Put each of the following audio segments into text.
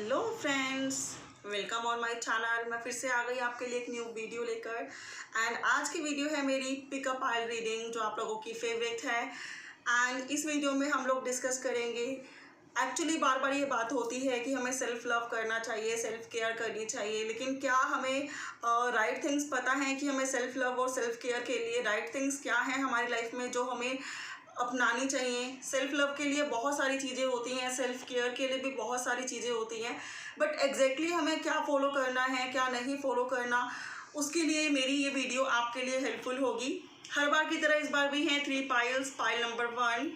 Hello friends, welcome on my channel. मैं फिर से आ गई आपके लिए एक न्यू वीडियो लेकर। एंड आज की वीडियो है मेरी पिकअप पाइल रीडिंग, जो आप लोगों की फेवरेट है। एंड इस वीडियो में हम लोग डिस्कस करेंगे, एक्चुअली बार बार ये बात होती है कि हमें सेल्फ लव करना चाहिए, सेल्फ केयर करनी चाहिए, लेकिन क्या हमें राइट थिंग्स पता है कि हमें सेल्फ लव और सेल्फ केयर के लिए राइट थिंग्स क्या हैं हमारी लाइफ में जो हमें अपनानी चाहिए। सेल्फ लव के लिए बहुत सारी चीज़ें होती हैं, सेल्फ केयर के लिए भी बहुत सारी चीज़ें होती हैं, बट एग्जैक्टली हमें क्या फॉलो करना है, क्या नहीं फॉलो करना, उसके लिए मेरी ये वीडियो आपके लिए हेल्पफुल होगी। हर बार की तरह इस बार भी हैं 3 piles, pile number 1,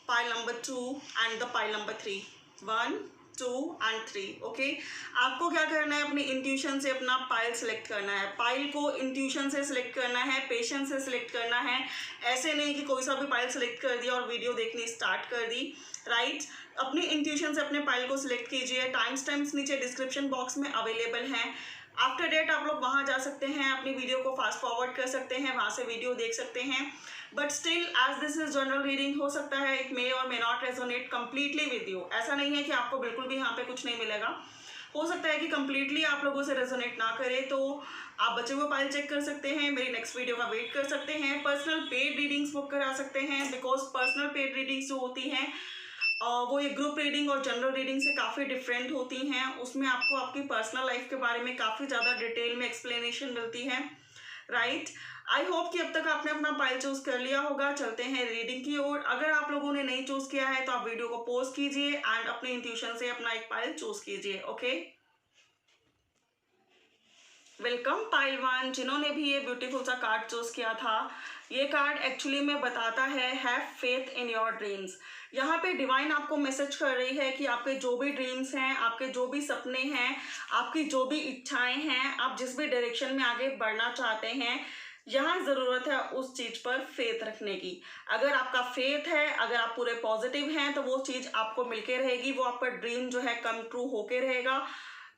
pile number 2 and the pile number 3। 1, 2 and 3। Okay, आपको क्या करना है, अपनी इंट्यूशन से अपना पाइल सेलेक्ट करना है। पाइल को इंट्यूशन से सिलेक्ट करना है, पेशेंस से सिलेक्ट करना है। ऐसे नहीं कि कोई सा भी पाइल सेलेक्ट कर दिया और वीडियो देखनी स्टार्ट कर दी। राइट, अपनी इंट्यूशन से अपने पाइल को सिलेक्ट कीजिए। टाइम स्टैम्प्स नीचे डिस्क्रिप्शन बॉक्स में अवेलेबल हैं। आफ्टर डेट आप लोग वहाँ जा सकते हैं, अपनी वीडियो को फास्ट फॉरवर्ड कर सकते हैं, वहाँ से वीडियो देख सकते हैं। But still as this is general reading, हो सकता है it may or may not resonate completely with you. ऐसा नहीं है कि आपको बिल्कुल भी यहाँ पे कुछ नहीं मिलेगा। हो सकता है कि कम्प्लीटली आप लोगों से रेजोनेट ना करे, तो आप बचे हुए पाइल चेक कर सकते हैं, मेरी नेक्स्ट वीडियो का वेट कर सकते हैं, पर्सनल पेड रीडिंग्स बुक करा सकते हैं। बिकॉज पर्सनल पेड रीडिंग्स जो होती हैं वो एक ग्रुप रीडिंग और जनरल रीडिंग से काफ़ी डिफरेंट होती हैं। उसमें आपको आपकी पर्सनल लाइफ के बारे में काफ़ी ज़्यादा डिटेल में एक्सप्लेनेशन मिलती है। राइट, आई होप कि अब तक आपने अपना पाइल चूज कर लिया होगा। चलते हैं रीडिंग की ओर। अगर आप लोगों ने नहीं चूज किया है तो आप वीडियो को पॉज कीजिए एंड अपने इंट्यूशन से अपना एक पाइल चूज कीजिए। ओके, वेलकम पाइल 1, जिन्होंने भी ये ब्यूटीफुल सा कार्ड चूज किया था। ये कार्ड एक्चुअली में बताता है have faith in your dreams. यहाँ पे डिवाइन आपको मैसेज कर रही है कि आपके जो भी ड्रीम्स हैं, आपके जो भी सपने हैं, आपकी जो भी इच्छाएं हैं, आप जिस भी डायरेक्शन में आगे बढ़ना चाहते हैं, यहाँ ज़रूरत है उस चीज़ पर फेथ रखने की। अगर आपका फेथ है, अगर आप पूरे पॉजिटिव हैं, तो वो चीज़ आपको मिलके रहेगी, वो आपका ड्रीम जो है कम ट्रू होके रहेगा।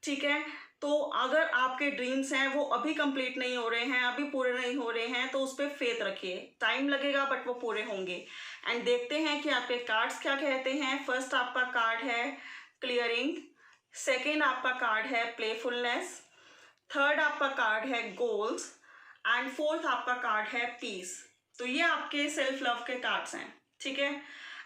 ठीक है, तो अगर आपके ड्रीम्स हैं वो अभी कंप्लीट नहीं हो रहे हैं, अभी पूरे नहीं हो रहे हैं, तो उस पर फेथ रखिए। टाइम लगेगा बट वो पूरे होंगे। एंड देखते हैं कि आपके कार्ड्स क्या कहते हैं। फर्स्ट आपका कार्ड है क्लियरिंग, सेकेंड आपका कार्ड है प्लेफुलनेस, थर्ड आपका कार्ड है गोल्स एंड फोर्थ आपका कार्ड है पीस। तो ये आपके सेल्फ लव के कार्ड्स हैं। ठीक है,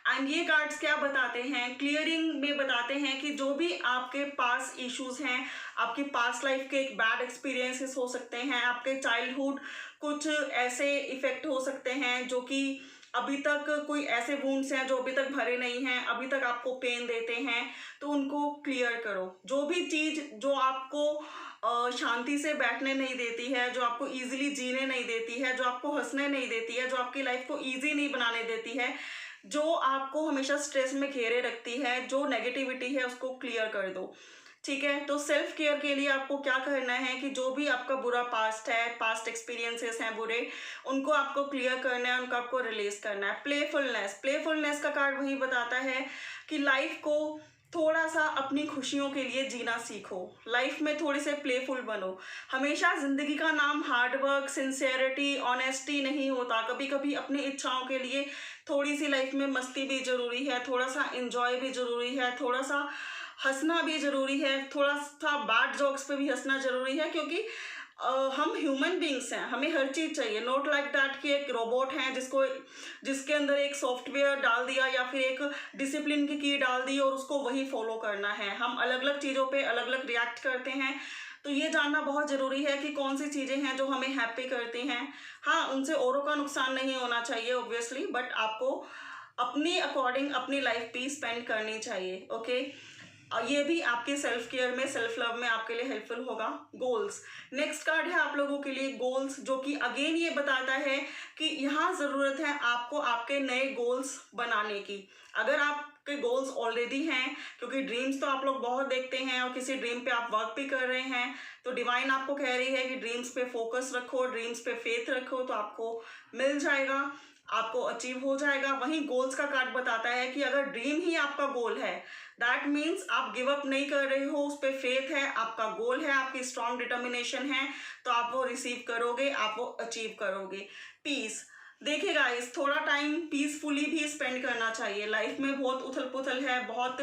एंड ये कार्ड्स क्या बताते हैं, क्लियरिंग में बताते हैं कि जो भी आपके पास इश्यूज हैं, आपकी पास्ट लाइफ के एक बैड एक्सपीरियंसेस हो सकते हैं, आपके चाइल्डहुड कुछ ऐसे इफेक्ट हो सकते हैं जो कि अभी तक कोई ऐसे वुंड्स हैं जो अभी तक भरे नहीं हैं, अभी तक आपको पेन देते हैं, तो उनको क्लियर करो। जो भी चीज़ जो आपको शांति से बैठने नहीं देती है, जो आपको इजीली जीने नहीं देती है, जो आपको हंसने नहीं देती है, जो आपकी लाइफ को इजी नहीं बनाने देती है, जो आपको हमेशा स्ट्रेस में घेरे रखती है, जो नेगेटिविटी है, उसको क्लियर कर दो। ठीक है, तो सेल्फ केयर के लिए आपको क्या करना है कि जो भी आपका बुरा पास्ट है, पास्ट एक्सपीरियंसेस हैं बुरे, उनको आपको क्लियर करना है, उनको आपको रिलीज करना है। प्लेफुलनेस, प्लेफुलनेस का कार्ड वही बताता है कि लाइफ को थोड़ा सा अपनी खुशियों के लिए जीना सीखो, लाइफ में थोड़े से प्लेफुल बनो। हमेशा जिंदगी का नाम हार्डवर्क, सिंसियरिटी, ऑनेस्टी नहीं होता। कभी कभी अपनी इच्छाओं के लिए थोड़ी सी लाइफ में मस्ती भी ज़रूरी है, थोड़ा सा इंजॉय भी ज़रूरी है, थोड़ा सा हंसना भी ज़रूरी है, थोड़ा सा बैड जोक्स पे भी हंसना ज़रूरी है, क्योंकि हम ह्यूमन बींग्स हैं, हमें हर चीज़ चाहिए। नॉट लाइक दैट कि एक रोबोट है जिसके अंदर एक सॉफ्टवेयर डाल दिया या फिर एक डिसिप्लिन की डाल दी और उसको वही फॉलो करना है। हम अलग अलग चीज़ों पे अलग अलग रिएक्ट करते हैं, तो ये जानना बहुत ज़रूरी है कि कौन सी चीज़ें हैं जो हमें हैप्पी करती हैं। हाँ, उनसे औरों का नुकसान नहीं होना चाहिए ऑब्वियसली, बट आपको अपनी अकॉर्डिंग अपनी लाइफ भी स्पेंड करनी चाहिए। ओके, ये भी आपके सेल्फ केयर में, सेल्फ लव में आपके लिए हेल्पफुल होगा। गोल्स, नेक्स्ट कार्ड है आप लोगों के लिए गोल्स, जो कि अगेन ये बताता है कि यहाँ ज़रूरत है आपको आपके नए गोल्स बनाने की। अगर आपके गोल्स ऑलरेडी हैं, क्योंकि ड्रीम्स तो आप लोग बहुत देखते हैं और किसी ड्रीम पे आप वर्क भी कर रहे हैं, तो डिवाइन आपको कह रही है कि ड्रीम्स पे फोकस रखो, ड्रीम्स पे फेथ रखो, तो आपको मिल जाएगा, आपको अचीव हो जाएगा। वहीं गोल्स का कार्ड बताता है कि अगर ड्रीम ही आपका गोल है, दैट मीन्स आप गिव अप नहीं कर रहे हो, उस पर फेथ है, आपका गोल है, आपकी स्ट्रॉन्ग डिटर्मिनेशन है, तो आप वो रिसीव करोगे, आप वो अचीव करोगे। पीस, देखिए गाइस, थोड़ा टाइम पीसफुली भी स्पेंड करना चाहिए। लाइफ में बहुत उथल पुथल है, बहुत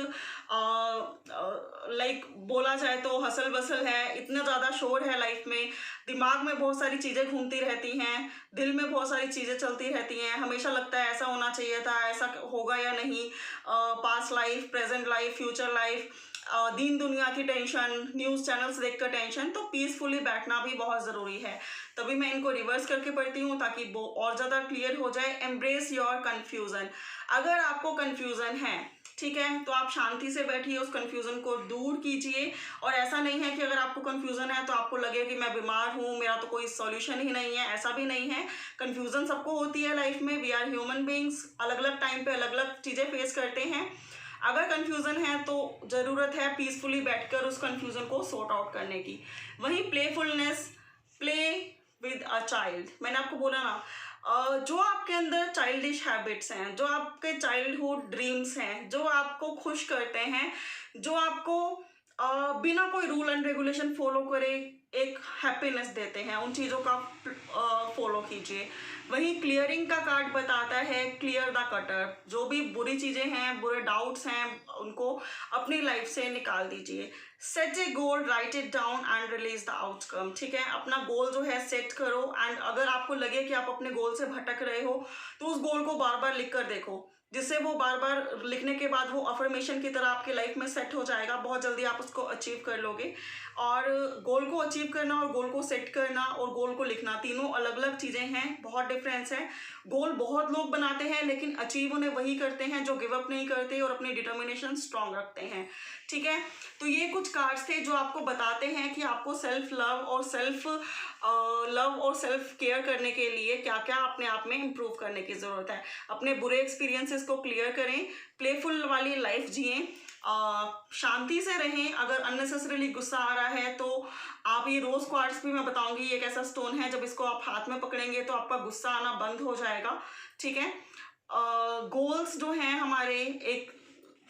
लाइक बोला जाए तो हसल बसल है, इतना ज़्यादा शोर है लाइफ में, दिमाग में बहुत सारी चीज़ें घूमती रहती हैं, दिल में बहुत सारी चीज़ें चलती रहती हैं, हमेशा लगता है ऐसा होना चाहिए था, ऐसा होगा या नहीं, past life, present life, future life, दीन दुनिया की टेंशन, न्यूज़ चैनल्स देखकर टेंशन। तो पीसफुली बैठना भी बहुत ज़रूरी है। तभी मैं इनको रिवर्स करके पढ़ती हूँ ताकि वो और ज़्यादा क्लियर हो जाए। Embrace your confusion. अगर आपको कन्फ्यूज़न है, ठीक है, तो आप शांति से बैठिए, उस कन्फ्यूज़न को दूर कीजिए। और ऐसा नहीं है कि अगर आपको कन्फ्यूज़न है तो आपको लगे कि मैं बीमार हूँ, मेरा तो कोई सॉल्यूशन ही नहीं है, ऐसा भी नहीं है। कन्फ्यूज़न सबको होती है लाइफ में, वी आर ह्यूमन बींग्स, अलग अलग टाइम पे अलग अलग चीज़ें फेस करते हैं। अगर कन्फ्यूज़न है तो ज़रूरत है पीसफुली बैठकर उस कन्फ्यूज़न को सॉर्ट आउट करने की। वहीं playfulness, play with a child, मैंने आपको बोला ना, जो आपके अंदर चाइल्डिश हैबिट्स हैं, जो आपके चाइल्डहुड ड्रीम्स हैं, जो आपको खुश करते हैं, जो आपको बिना कोई रूल एंड रेगुलेशन फॉलो करे एक हैप्पीनेस देते हैं, उन चीज़ों का फॉलो कीजिए। वही क्लियरिंग का कार्ड बताता है क्लियर द कटर, जो भी बुरी चीज़ें हैं, बुरे डाउट्स हैं, उनको अपनी लाइफ से निकाल दीजिए। Set A goal, right it down and release the outcome. ठीक है, अपना गोल जो है सेट करो, एंड अगर आपको लगे कि आप अपने गोल से भटक रहे हो तो उस गोल को बार बार लिख कर देखो, जिससे वो बार बार लिखने के बाद वो अफर्मेशन की तरह आपकी लाइफ में सेट हो जाएगा। बहुत जल्दी आप उसको अचीव कर लोगे। और गोल को अचीव करना और गोल को सेट करना और गोल को लिखना, तीनों अलग अलग चीज़ें हैं, बहुत डिफरेंस है। गोल बहुत लोग बनाते हैं लेकिन अचीव उन्हें वही करते हैं जो गिव अप नहीं करते और अपनी डिटर्मिनेशन स्ट्रांग रखते हैं। ठीक है, तो ये कुछ कार्ड्स थे जो आपको बताते हैं कि आपको सेल्फ लव और सेल्फ केयर करने के लिए क्या क्या अपने आप में इम्प्रूव करने की ज़रूरत है। अपने बुरे एक्सपीरियंसेस को क्लियर करें, प्लेफुल वाली लाइफ जिएं, शांति से रहें। अगर अननेसेसरीली गुस्सा आ रहा है तो आप ये रोज क्वार्ट्स भी मैं बताऊंगी, ये एक ऐसा स्टोन है जब इसको आप हाथ में पकड़ेंगे तो आपका गुस्सा आना बंद हो जाएगा। ठीक है, गोल्स जो हैं हमारे एक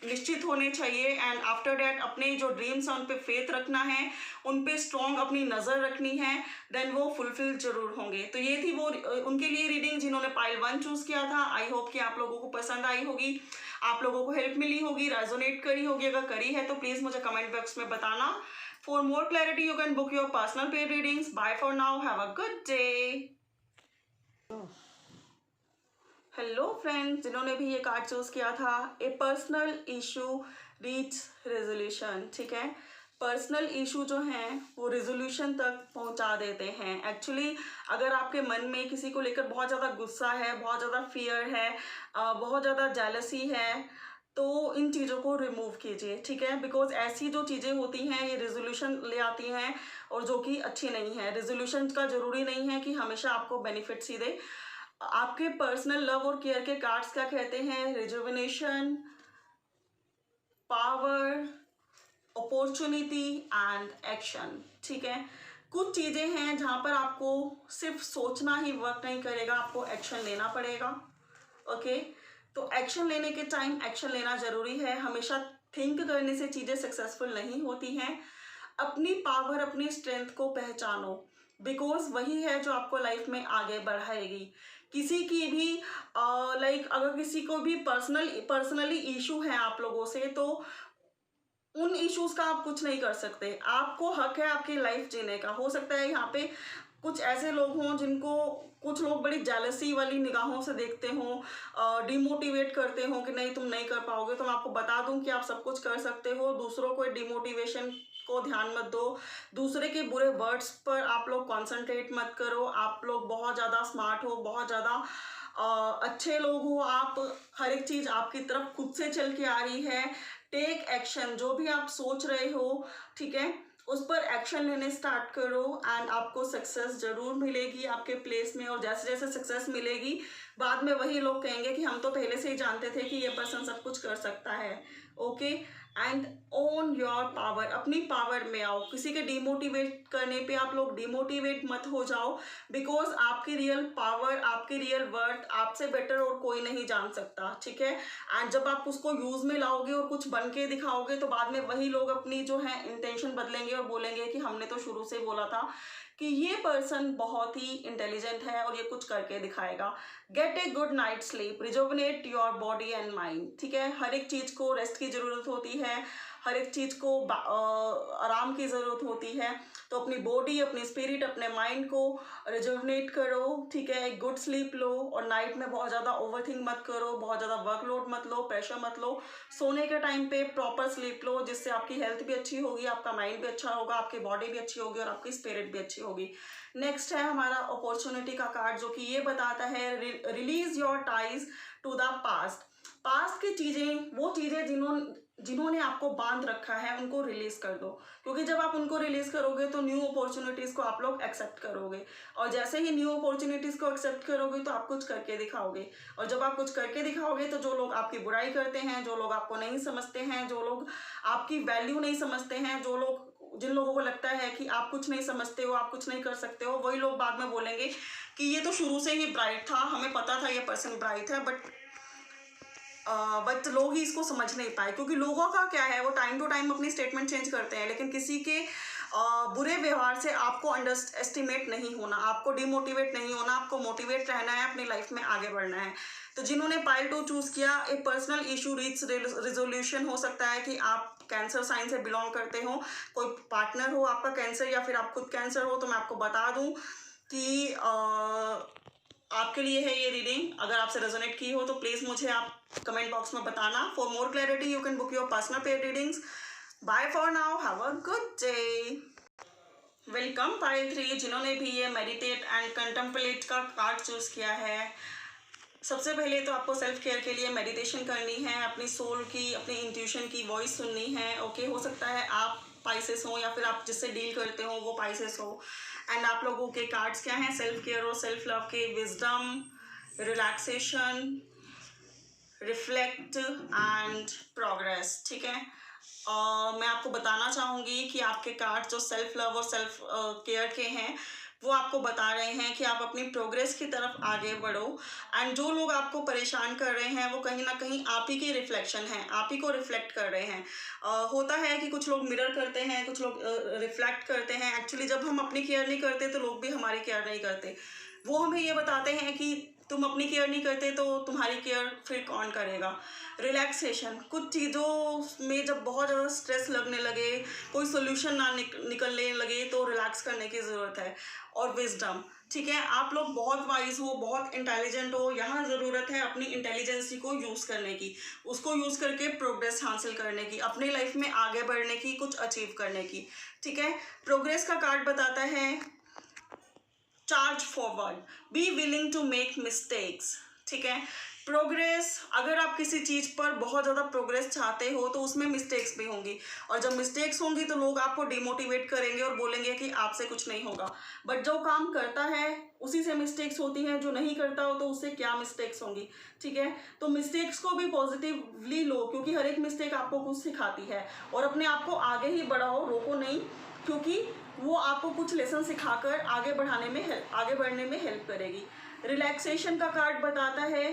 निश्चित होने चाहिए, एंड आफ्टर डैट अपने जो ड्रीम्स हैं उन पे फेथ रखना है, उन पे स्ट्रॉन्ग अपनी नज़र रखनी है, देन वो फुलफिल जरूर होंगे। तो ये थी वो उनके लिए रीडिंग जिन्होंने पाइल 1 चूज़ किया था। आई होप कि आप लोगों को पसंद आई होगी, आप लोगों को हेल्प मिली होगी, रेजोनेट करी होगी। अगर करी है तो प्लीज़ मुझे कमेंट बॉक्स में बताना। For more clarity you can book your personal paid readings. Bye for now, have a good day. Hello friends, जिन्होंने भी ये कार्ड चूज किया था, a personal issue reach resolution. ठीक है, पर्सनल इशू जो हैं वो रेजोल्यूशन तक पहुंचा देते हैं। एक्चुअली अगर आपके मन में किसी को लेकर बहुत ज़्यादा गुस्सा है, बहुत ज़्यादा फियर है, बहुत ज़्यादा जेलसी है, तो इन चीज़ों को रिमूव कीजिए। ठीक है, बिकॉज ऐसी जो चीज़ें होती हैं ये रेजोल्यूशन ले आती हैं और जो कि अच्छी नहीं है। रेजोल्यूशन का ज़रूरी नहीं है कि हमेशा आपको बेनिफिट्स ही दे। आपके पर्सनल लव और केयर के कार्ड्स क्या कहते हैं? Rejuvenation, power, opportunity and action. ठीक है, कुछ चीज़ें हैं जहाँ पर आपको सिर्फ सोचना ही वर्क नहीं करेगा, आपको एक्शन लेना पड़ेगा। ओके, तो एक्शन लेने के टाइम एक्शन लेना ज़रूरी है। हमेशा थिंक करने से चीज़ें सक्सेसफुल नहीं होती हैं। अपनी पावर, अपनी स्ट्रेंथ को पहचानो, बिकॉज वही है जो आपको लाइफ में आगे बढ़ाएगी। किसी की भी अगर किसी को भी पर्सनली इशू है आप लोगों से, तो उन इश्यूज का आप कुछ नहीं कर सकते। आपको हक है आपकी लाइफ जीने का। हो सकता है यहाँ पे कुछ ऐसे लोग हों जिनको कुछ लोग बड़ी जेलसी वाली निगाहों से देखते हों, डिमोटिवेट करते हों कि नहीं तुम नहीं कर पाओगे। तो मैं आपको बता दूं कि आप सब कुछ कर सकते हो। दूसरों को डिमोटिवेशन को ध्यान मत दो, दूसरे के बुरे वर्ड्स पर आप लोग कॉन्सेंट्रेट मत करो। आप लोग बहुत ज़्यादा स्मार्ट हो, बहुत ज़्यादा अच्छे लोग हो। आप हर एक चीज़ आपकी तरफ खुद से चल के आ रही है। टेक एक्शन, जो भी आप सोच रहे हो, ठीक है, उस पर एक्शन लेने स्टार्ट करो एंड आपको सक्सेस जरूर मिलेगी आपके प्लेस में। और जैसे जैसे सक्सेस मिलेगी बाद में वही लोग कहेंगे कि हम तो पहले से ही जानते थे कि ये पर्सन सब कुछ कर सकता है। Okay. And own your power, अपनी पावर में आओ, किसी के डिमोटिवेट करने पे आप लोग डिमोटिवेट मत हो जाओ, बिकॉज आपकी रियल पावर, आपकी रियल वर्थ आपसे बेटर और कोई नहीं जान सकता, ठीक है। एंड जब आप उसको यूज में लाओगे और कुछ बन के दिखाओगे तो बाद में वही लोग अपनी जो है इंटेंशन बदलेंगे और बोलेंगे कि हमने तो शुरू से बोला था कि ये पर्सन बहुत ही इंटेलिजेंट है और ये कुछ करके दिखाएगा। Gate a good night sleep, rejuvenate your body and mind, ठीक है। हर एक चीज को रेस्ट की जरूरत होती है, हर एक चीज को आराम की जरूरत होती है। तो अपनी बॉडी, अपनी स्पिरिट, अपने माइंड को रिजुवनेट करो, ठीक है। एक गुड स्लीप लो और नाइट में बहुत ज़्यादा ओवरथिंक मत करो, बहुत ज़्यादा वर्कलोड मत लो, प्रेशर मत लो। सोने के टाइम पे प्रॉपर स्लीप लो, जिससे आपकी हेल्थ भी अच्छी होगी, आपका माइंड भी अच्छा होगा, आपकी बॉडी भी अच्छी होगी और आपकी स्पिरिट भी अच्छी होगी। नेक्स्ट है हमारा अपॉर्चुनिटी का कार्ड, जो कि ये बताता है release your ties to the past. Past की चीज़ें, वो चीज़ें जिन्होंने आपको बांध रखा है, उनको रिलीज कर दो, क्योंकि जब आप उनको रिलीज करोगे तो न्यू अपॉर्चुनिटीज को आप लोग एक्सेप्ट करोगे, और जैसे ही न्यू अपॉर्चुनिटीज को एक्सेप्ट करोगे तो आप कुछ करके दिखाओगे, और जब आप कुछ करके दिखाओगे तो जो लोग आपकी बुराई करते हैं, जो लोग आपको नहीं समझते हैं, जो लोग आपकी वैल्यू नहीं समझते हैं, जिन लोगों को लगता है कि आप कुछ नहीं समझते हो, आप कुछ नहीं कर सकते हो, वही लोग बाद में बोलेंगे कि ये तो शुरू से ही ब्राइट था, हमें पता था ये पर्सन ब्राइट है, बट लोग ही इसको समझ नहीं पाए। क्योंकि लोगों का क्या है, वो टाइम टू टाइम अपनी स्टेटमेंट चेंज करते हैं, लेकिन किसी के बुरे व्यवहार से आपको अंडर एस्टिमेट नहीं होना, आपको डिमोटिवेट नहीं होना, आपको मोटिवेट रहना है, अपनी लाइफ में आगे बढ़ना है। तो जिन्होंने पाइल 2 चूज किया, एक पर्सनल इशू रीच रिजोल्यूशन, हो सकता है कि आप कैंसर साइन से बिलोंग करते हो, कोई पार्टनर हो आपका कैंसर, या फिर आप खुद कैंसर हो, तो मैं आपको बता दूं कि आपके लिए है ये रीडिंग। अगर आपसे रेजोनेट की हो तो प्लीज़ मुझे आप कमेंट बॉक्स में बताना। For more clarity you can book your personal paid readings. Bye for now, have a good day. Welcome pile 3, जिन्होंने भी ये मेडिटेट एंड कंटेम्पलेट का कार्ड चूज किया है। सबसे पहले तो आपको सेल्फ केयर के लिए मेडिटेशन करनी है, अपनी सोल की, अपनी इंट्यूशन की वॉइस सुननी है, ओके। हो सकता है आप पाइसेस हो या फिर आप जिससे डील करते हो वो पाइसेस हो। एंड आप लोगों के कार्ड्स क्या हैं, सेल्फ केयर और सेल्फ लव के, wisdom, relaxation, reflect and progress, ठीक है। मैं आपको बताना चाहूँगी कि आपके कार्ड जो सेल्फ लव और सेल्फ केयर के हैं, वो आपको बता रहे हैं कि आप अपनी प्रोग्रेस की तरफ आगे बढ़ो। एंड जो लोग आपको परेशान कर रहे हैं वो कहीं ना कहीं आप ही की रिफ्लेक्शन है, आप ही को रिफ्लेक्ट कर रहे हैं। होता है कि कुछ लोग मिरर करते हैं, कुछ लोग रिफ्लेक्ट करते हैं। एक्चुअली जब हम अपनी केयर नहीं करते तो लोग भी हमारी केयर नहीं करते। वो हमें ये बताते हैं कि तुम अपनी केयर नहीं करते तो तुम्हारी केयर फिर कौन करेगा। रिलैक्सेशन, कुछ चीज़ों में जब बहुत ज़्यादा स्ट्रेस लगने लगे, कोई सोल्यूशन ना निकलने लगे, तो रिलैक्स करने की ज़रूरत है। और विजडम, ठीक है। आप लोग बहुत वाइज हो, बहुत इंटेलिजेंट हो, यहाँ ज़रूरत है अपनी इंटेलिजेंसी को यूज़ करने की, उसको यूज़ करके प्रोग्रेस हासिल करने की, अपनी लाइफ में आगे बढ़ने की, कुछ अचीव करने की, ठीक है। प्रोग्रेस का कार्ड बताता है charge forward, be willing to make mistakes, ठीक है। प्रोग्रेस, अगर आप किसी चीज़ पर बहुत ज़्यादा प्रोग्रेस चाहते हो तो उसमें मिस्टेक्स भी होंगी, और जब मिस्टेक्स होंगी तो लोग आपको डिमोटिवेट करेंगे और बोलेंगे कि आपसे कुछ नहीं होगा। बट जो काम करता है उसी से मिस्टेक्स होती हैं, जो नहीं करता हो तो उससे क्या मिस्टेक्स होंगी, ठीक है। तो मिस्टेक्स को भी पॉजिटिवली लो, क्योंकि हर एक मिस्टेक आपको कुछ सिखाती है, और अपने आप को आगे ही बढ़ाओ, रोको नहीं, क्योंकि वो आपको कुछ लेसन सिखाकर आगे बढ़ने में हेल्प करेगी। रिलैक्सेशन का कार्ड बताता है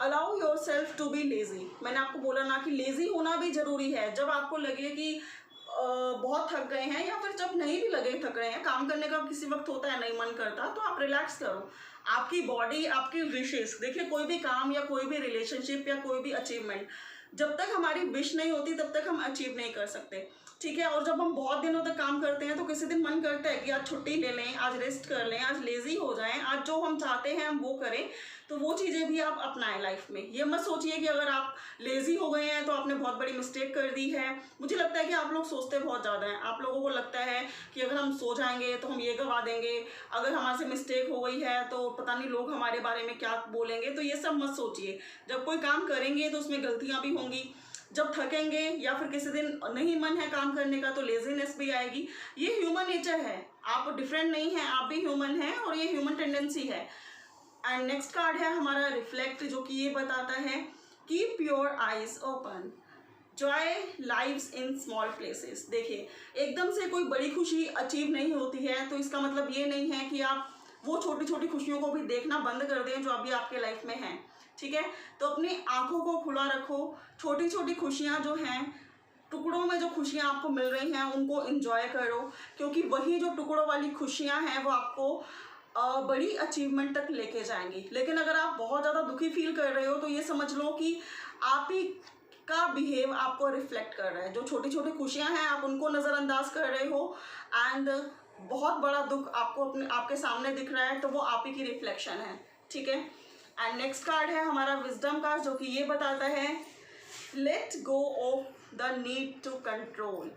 allow yourself to be lazy. मैंने आपको बोला ना कि लेजी होना भी जरूरी है। जब आपको लगे कि बहुत थक गए हैं, या फिर जब नहीं भी लगे थक रहे हैं, काम करने का किसी वक्त होता है नहीं मन करता, तो आप रिलैक्स करो। आपकी बॉडी, आपकी विशेस, देखिए कोई भी काम या कोई भी रिलेशनशिप या कोई भी अचीवमेंट, जब तक हमारी विश नहीं होती तब तक हम अचीव नहीं कर सकते, ठीक है। और जब हम बहुत दिनों तक काम करते हैं तो किसी दिन मन करता है कि आज छुट्टी ले लें, आज रेस्ट कर लें, आज लेजी हो जाएं, आज जो हम चाहते हैं हम वो करें। तो वो चीज़ें भी आप अपनाएं लाइफ में। ये मत सोचिए कि अगर आप लेजी हो गए हैं तो आपने बहुत बड़ी मिस्टेक कर दी है। मुझे लगता है कि आप लोग सोचते बहुत ज़्यादा हैं। आप लोगों को लगता है कि अगर हम सो जाएंगे तो हम ये गवा देंगे, अगर हमारे से मिस्टेक हो गई है तो पता नहीं लोग हमारे बारे में क्या बोलेंगे। तो ये सब मत सोचिए। जब कोई काम करेंगे तो उसमें गलतियाँ भी होंगी, जब थकेंगे या फिर किसी दिन नहीं मन है काम करने का तो लेजीनेस भी आएगी। ये ह्यूमन नेचर है, आप डिफरेंट नहीं हैं, आप भी ह्यूमन हैं और ये ह्यूमन टेंडेंसी है। एंड नेक्स्ट कार्ड है हमारा रिफ्लेक्ट, जो कि ये बताता है keep your eyes open, Joy lives in small places. देखिए, एकदम से कोई बड़ी खुशी अचीव नहीं होती है, तो इसका मतलब ये नहीं है कि आप वो छोटी छोटी खुशियों को भी देखना बंद कर दें जो अभी आपके लाइफ में हैं, ठीक है। तो अपनी आंखों को खुला रखो, छोटी छोटी खुशियाँ जो हैं, टुकड़ों में जो खुशियाँ आपको मिल रही हैं उनको एंजॉय करो, क्योंकि वही जो टुकड़ों वाली खुशियाँ हैं वो आपको बड़ी अचीवमेंट तक लेके जाएंगी। लेकिन अगर आप बहुत ज़्यादा दुखी फील कर रहे हो तो ये समझ लो कि आप ही का बिहेव आपको रिफ्लेक्ट कर रहा है। जो छोटी छोटी खुशियां हैं आप उनको नज़रअंदाज कर रहे हो, एंड बहुत बड़ा दुख आपको आपके सामने दिख रहा है, तो वो आप ही की रिफ्लेक्शन है, ठीक है। एंड नेक्स्ट कार्ड है हमारा विजडम कार्ड, जो कि ये बताता है let go of the need to control,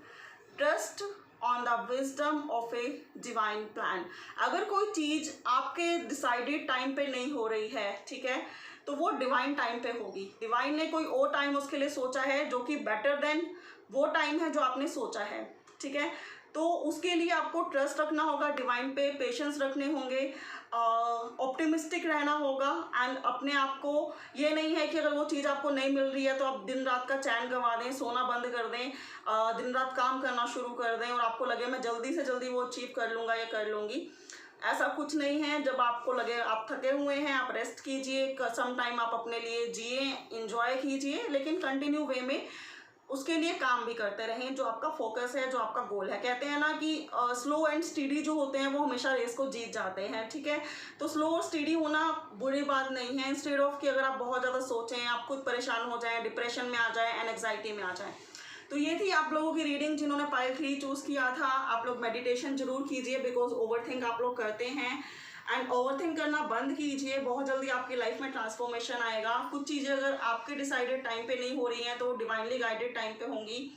trust on the wisdom of a divine plan. अगर कोई चीज़ आपके डिसाइडेड टाइम पे नहीं हो रही है, ठीक है, तो वो डिवाइन टाइम पे होगी। डिवाइन ने कोई और टाइम उसके लिए सोचा है जो कि बेटर देन वो टाइम है जो आपने सोचा है, ठीक है। तो उसके लिए आपको ट्रस्ट रखना होगा डिवाइन पे, पेशेंस रखने होंगे, ऑप्टिमिस्टिक रहना होगा, एंड अपने आप को ये नहीं है कि अगर वो चीज़ आपको नहीं मिल रही है तो आप दिन रात का चैन गंवा दें, सोना बंद कर दें, दिन रात काम करना शुरू कर दें और आपको लगे मैं जल्दी से जल्दी वो अचीव कर लूँगा या कर लूँगी। ऐसा कुछ नहीं है। जब आपको लगे आप थके हुए हैं, आप रेस्ट कीजिए, सम टाइम आप अपने लिए जिए, इंजॉय कीजिए, लेकिन कंटिन्यू वे में उसके लिए काम भी करते रहें जो आपका फोकस है, जो आपका गोल है। कहते हैं ना कि स्लो एंड स्टीडी जो होते हैं वो हमेशा रेस को जीत जाते हैं, ठीक है। तो स्लो और स्टीडी होना बुरी बात नहीं है, इंस्टेड ऑफ कि अगर आप बहुत ज़्यादा सोचें, आप खुद परेशान हो जाएं, डिप्रेशन में आ जाएं, एंग्जाइटी में आ जाएं। तो ये थी आप लोगों की रीडिंग जिन्होंने पाइल 3 चूज़ किया था। आप लोग मेडिटेशन जरूर कीजिए, बिकॉज ओवरथिंक आप लोग करते हैं, एंड ओवरथिंक करना बंद कीजिए। बहुत जल्दी आपकी लाइफ में ट्रांसफॉर्मेशन आएगा। कुछ चीज़ें अगर आपके डिसाइडेड टाइम पे नहीं हो रही हैं तो डिवाइनली गाइडेड टाइम पे होंगी,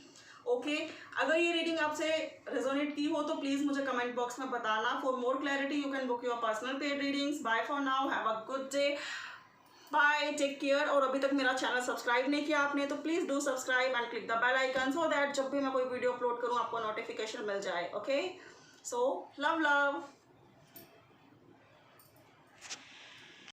ओके। अगर ये रीडिंग आपसे रेजोनेट की हो तो प्लीज़ मुझे कमेंट बॉक्स में बताना। For more clarity you can book your personal paid readings. Bye for now, have a good day, bye, take care. और अभी तक मेरा चैनल सब्सक्राइब नहीं किया आपने तो please do subscribe and click the bell icon, so that जब भी मैं कोई वीडियो अपलोड करूँ आपको नोटिफिकेशन मिल जाए, ओके। So love love.